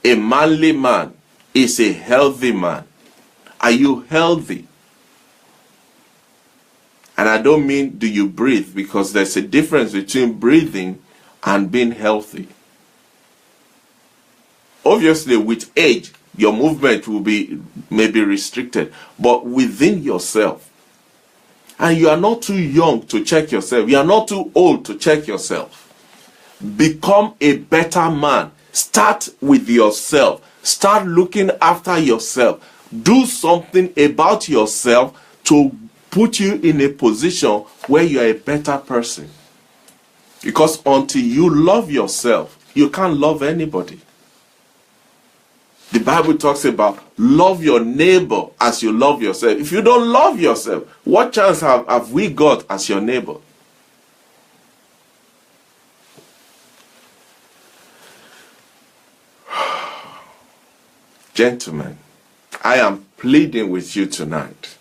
A manly man is a healthy man. Are you healthy? And I don't mean do you breathe, because there's a difference between breathing and being healthy. Obviously, with age, your movement will be maybe restricted, but within yourself. And you are not too young to check yourself. You are not too old to check yourself. Become a better man. Start with yourself. Start looking after yourself. Do something about yourself to put you in a position where you are a better person. Because until you love yourself, you can't love anybody. The Bible talks about love your neighbor as you love yourself. If you don't love yourself, what chance have we got as your neighbor? Gentlemen, I am pleading with you tonight.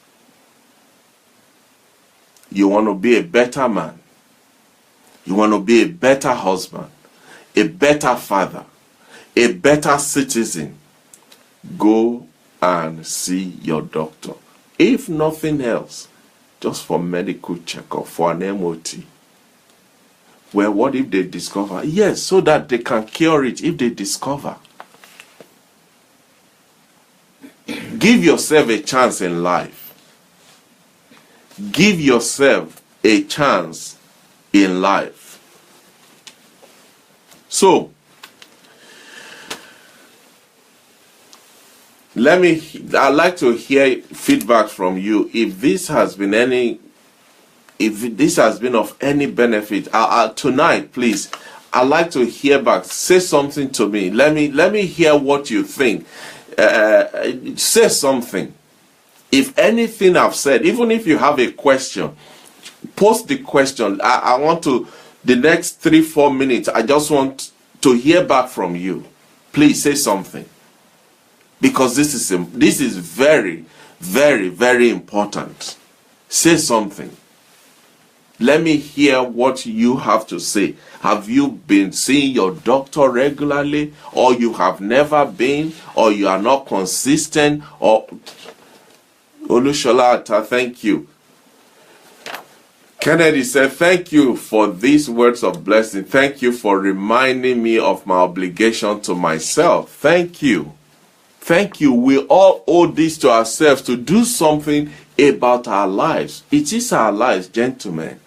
You want to be a better man. You want to be a better husband, a better father, a better citizen. Go and see your doctor. If nothing else, just for medical checkup, for an MOT. Well, what if they discover? Yes, so that they can cure it if they discover. Give yourself a chance in life. Give yourself a chance in life. So, I'd like to hear feedback from you. If this has been of any benefit, tonight, please, I'd like to hear back. Say something to me. Let me hear what you think. Say something. If anything I've said, even if you have a question, post the question. I want to, the next 3-4 minutes, I just want to hear back from you. Please say something. Because this is very, very, very important. Say something. Let me hear what you have to say. Have you been seeing your doctor regularly? Or you have never been? Or you are not consistent? Or Olushola, thank you. Kennedy said, thank you for these words of blessing. Thank you for reminding me of my obligation to myself. Thank you. Thank you. We all owe this to ourselves to do something about our lives. It is our lives, gentlemen.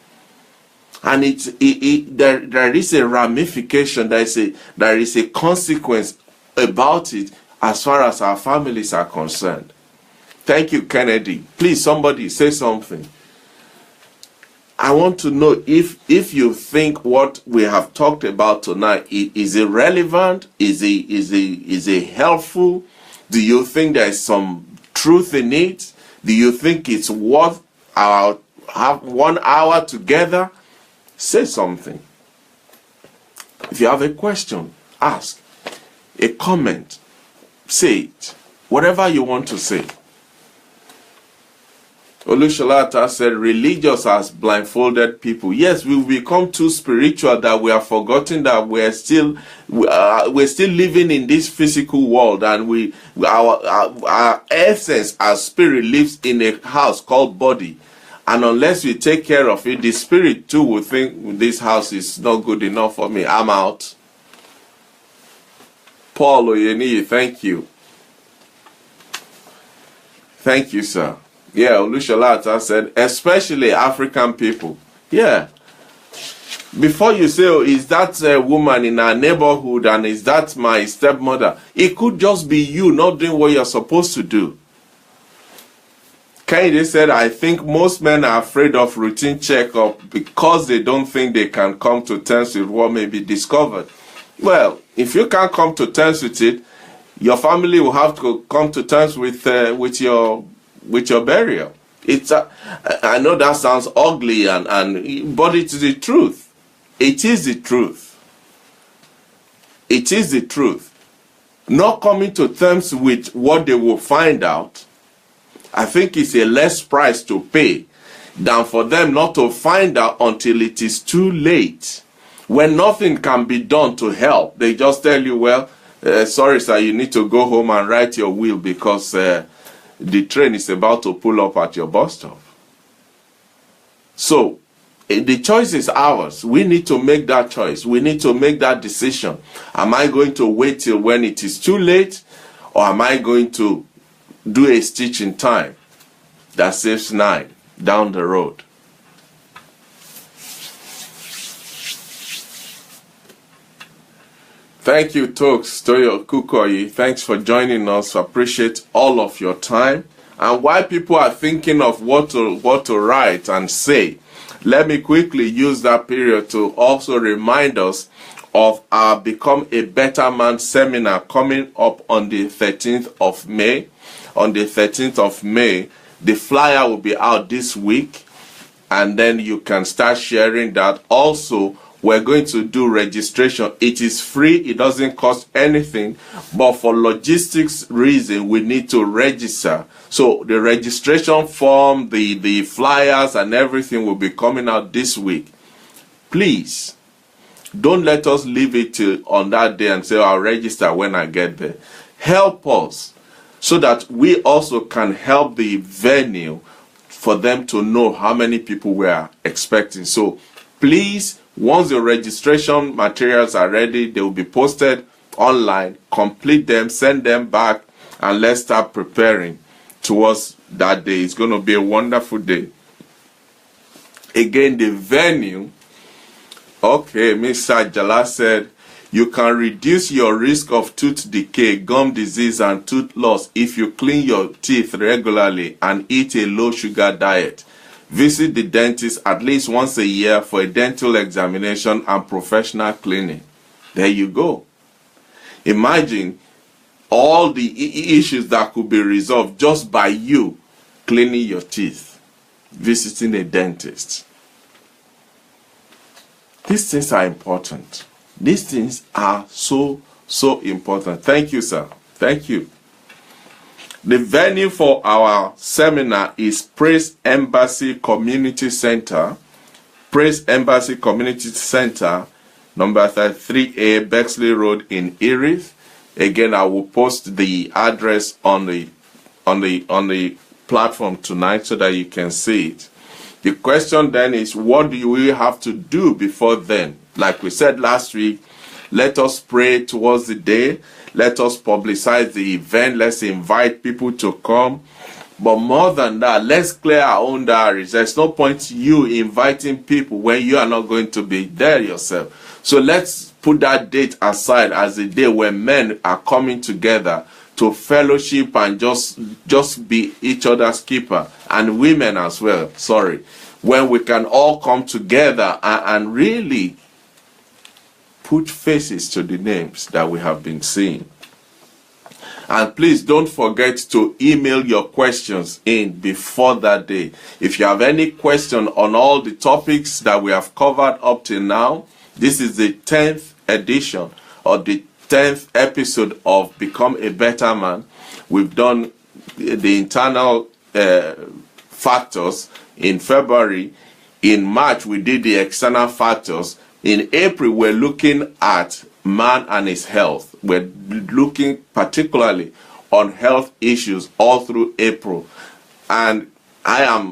And there is a ramification, there is a consequence about it as far as our families are concerned. Thank you, Kennedy. Please, somebody say something. I want to know if you think what we have talked about tonight is it relevant? Is it helpful? Do you think there is some truth in it? Do you think it's worth our have 1 hour together? Say something. If you have a question, ask. A comment, say it. Whatever you want to say. Olusholata said, religious as blindfolded people. Yes, we've become too spiritual that we have forgotten that we're still living in this physical world, and our essence, our spirit lives in a house called body. And unless we take care of it, the spirit too will think this house is not good enough for me. I'm out. Paul Oyeni, thank you. Thank you, sir. Yeah, Olusholata said, especially African people. Yeah. Before you say, oh, is that a woman in our neighborhood and is that my stepmother? It could just be you not doing what you're supposed to do. Kennedy said, I think most men are afraid of routine checkup because they don't think they can come to terms with what may be discovered. Well, if you can't come to terms with it, your family will have to come to terms with your burial. I know that sounds ugly, but it's the truth. It is the truth. It is the truth. Not coming to terms with what they will find out, I think it's a less price to pay than for them not to find out until it is too late. When nothing can be done to help, they just tell you, well, sorry sir, you need to go home and write your will because the train is about to pull up at your bus stop. So the choice is ours. We need to make that choice. We need to make that decision. Am I going to wait till when it is too late, or am I going to do a stitch in time that saves 9 down the road? Thank you, Tokes Toyo Kukoyi. Thanks for joining us. Appreciate all of your time. And while people are thinking of what to write and say, let me quickly use that period to also remind us of our Become a Better Man seminar coming up on the 13th of May. On the 13th of May, the flyer will be out this week, and then you can start sharing that. Also, we're going to do registration. It is free. It doesn't cost anything. But for logistics reason, we need to register. So the registration form, the flyers and everything will be coming out this week. Please, don't let us leave it till on that day and say, I'll register when I get there. Help us so that we also can help the venue for them to know how many people we are expecting. So please, once the registration materials are ready, they will be posted online. Complete them, send them back, and let's start preparing towards that day. It's going to be a wonderful day. Again, the venue. Okay, Mr. Jala said, you can reduce your risk of tooth decay, gum disease, and tooth loss if you clean your teeth regularly and eat a low-sugar diet. Visit the dentist at least once a year for a dental examination and professional cleaning. There you go. Imagine all the issues that could be resolved just by you cleaning your teeth, visiting a dentist. These things are important. These things are so important. Thank you, sir. Thank you. The venue for our seminar is Praise Embassy Community Center. Praise Embassy Community Center, number 33A, Bexley Road in Erith. Again, I will post the address on the platform tonight so that you can see it. The question then is, what do we have to do before then? Like we said last week, let us pray towards the day. Let us publicize the event. Let's invite people to come. But more than that, let's clear our own diaries. There's no point you inviting people when you are not going to be there yourself. So let's put that date aside as a day when men are coming together to fellowship and just be each other's keeper, and women as well. Sorry. When we can all come together and really put faces to the names that we have been seeing. And please don't forget to email your questions in before that day. If you have any question on all the topics that we have covered up till now, this is the 10th edition or the 10th episode of Become a Better Man. We've done the internal factors in February. In March, we did the external factors. In April, we're looking at man and his health. We're looking particularly on health issues all through April. And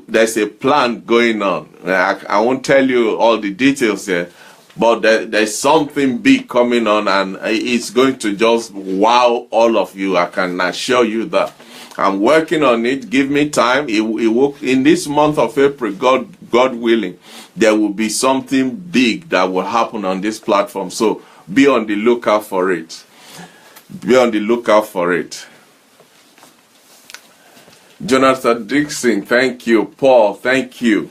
there's a plan going on. I won't tell you all the details here, but there's something big coming on, and it's going to just wow all of you. I can assure you that. I'm working on it. Give me time. It will, in this month of April, God willing, there will be something big that will happen on this platform. So be on the lookout for it. Be on the lookout for it. Jonathan Dixon, thank you. Paul, thank you.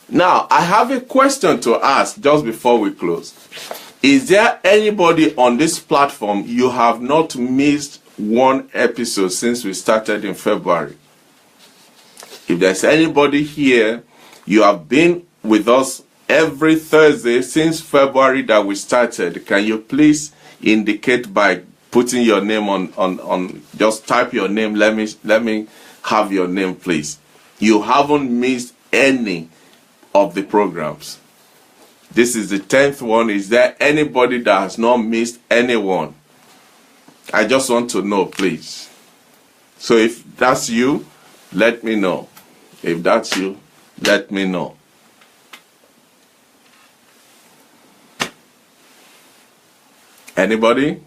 Now, I have a question to ask just before we close. Is there anybody on this platform you have not missed one episode since we started in February? If there's anybody here, you have been with us every Thursday since February that we started, can you please indicate by putting your name on just type your name. Let me have your name, please. You haven't missed any of the programs. This is the 10th one. Is there anybody that has not missed anyone? I just want to know, please. So if that's you, let me know. If that's you, let me know. Anybody?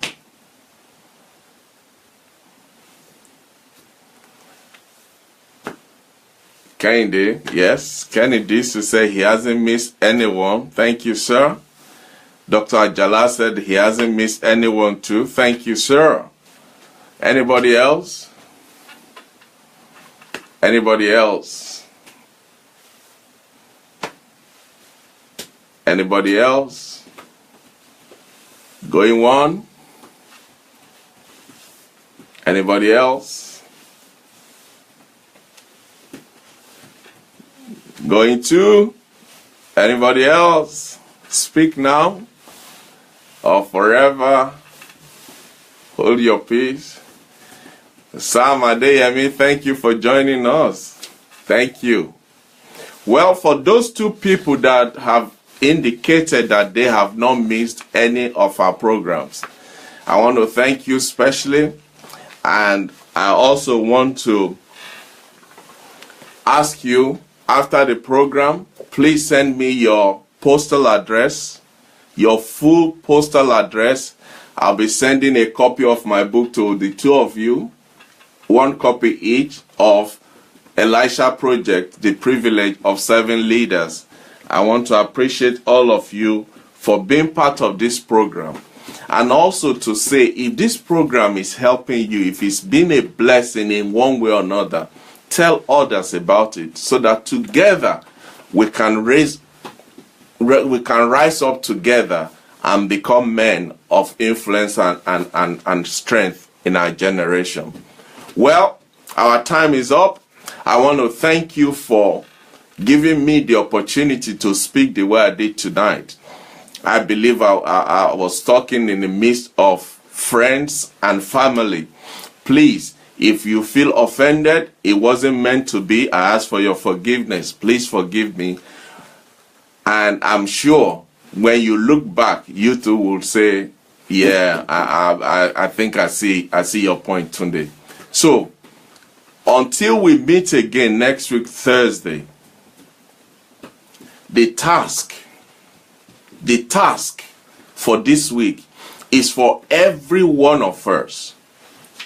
Kennedy, yes. Kennedy to say he hasn't missed anyone. Thank you, sir. Dr. Ajala said he hasn't missed anyone too. Thank you, sir. Anybody else? Anybody else? Anybody else? Going one? Anybody else? Going two? Anybody else? Speak now or forever hold your peace. Sam Adeyemi, thank you for joining us. Thank you. Well, for those two people that have indicated that they have not missed any of our programs, I want to thank you especially, and I also want to ask you, after the program, please send me your postal address, your full postal address. I'll be sending a copy of my book to the two of you, one copy each of Elisha Project, The Privilege of Serving Leaders. I want to appreciate all of you for being part of this program. And also to say, if this program is helping you, if it's been a blessing in one way or another, tell others about it so that together we can rise up together and become men of influence and strength in our generation. Well, our time is up. I want to thank you for giving me the opportunity to speak the way I did tonight. I believe I was talking in the midst of friends and family. Please, if you feel offended, it wasn't meant to be. I ask for your forgiveness. Please forgive me. And I'm sure when you look back, you too will say, yeah, I think I see your point, Tunde. So, until we meet again next week, Thursday, the task for this week is for every one of us.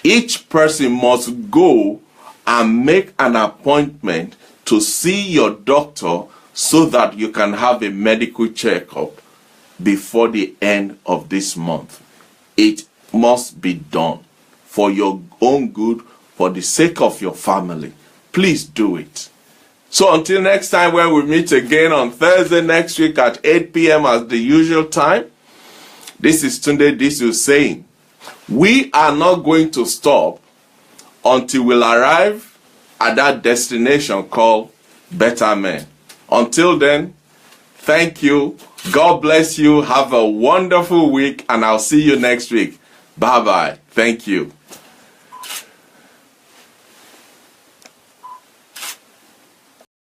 Each person must go and make an appointment to see your doctor so that you can have a medical checkup before the end of this month. It must be done for your own good, for the sake of your family. Please do it. So until next time, when we meet again on Thursday next week at 8 p.m. as the usual time, this is Tunde Disu saying, we are not going to stop until we'll arrive at that destination called Better Men. Until then, thank you. God bless you. Have a wonderful week, and I'll see you next week. Bye-bye. Thank you.